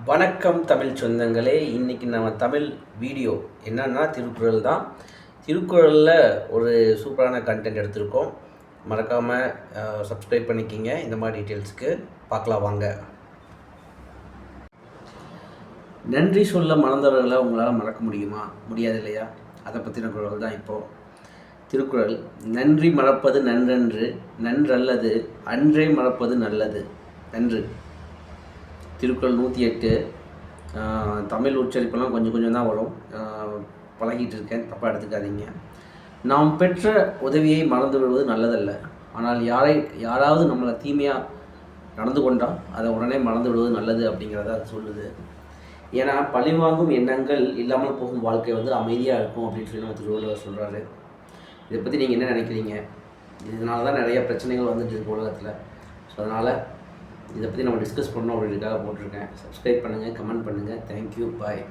வணக்கம் தமிழ் சொந்தங்களே. இன்றைக்கி நம்ம தமிழ் வீடியோ என்னன்னா திருக்குறள் தான். திருக்குறளில் ஒரு சூப்பரான கண்டென்ட் எடுத்திருக்கோம். மறக்காமல் சப்ஸ்கிரைப் பண்ணிக்கிங்க. இந்த மாதிரி டீட்டெயில்ஸ்க்கு பார்க்கலாம் வாங்க. நன்றி சொல்ல மறந்தவர்களை உங்களால் மறக்க முடியுமா? முடியாது இல்லையா? அதை பற்றின குறள் தான் இப்போது. திருக்குறள்: நன்றி மறப்பது நன்றன்று, நன்றல்லது அன்றே மறப்பது நல்லது. நன்று. திருக்குறள் 108. தமிழ் உச்சரிப்பெல்லாம் கொஞ்சம் தான் வரும். பழகிட்டு இருக்கேன், தப்பாக எடுத்துக்காதீங்க. நாம் பெற்ற உதவியை மறந்து விடுவது நல்லதல்ல. ஆனால் யாராவது நம்மளை தீமையாக நடந்து கொண்டால் அதை உடனே மறந்து விடுவது நல்லது அப்படிங்கிறத அது சொல்லுது. ஏன்னா பழிவாங்கும் எண்ணங்கள் இல்லாமல் போகும் வாழ்க்கை அமைதியாக இருக்கும் அப்படின்னு சொல்லி நம்ம திருவள்ளுவர் சொல்கிறாரு. இதை பற்றி நீங்கள் என்ன நினைக்கிறீங்க? இதனால தான் நிறைய பிரச்சனைகள் வந்துட்டு இருக்கு உலகத்தில். ஸோ அதனால் இதை பற்றி நம்ம டிஸ்கஸ் பண்ணோம் அப்படின்றதுக்காக போட்டிருக்கேன். சப்ஸ்கிரைப் பண்ணுங்கள், கமெண்ட் பண்ணுங்கள். தேங்க்யூ, பாய்.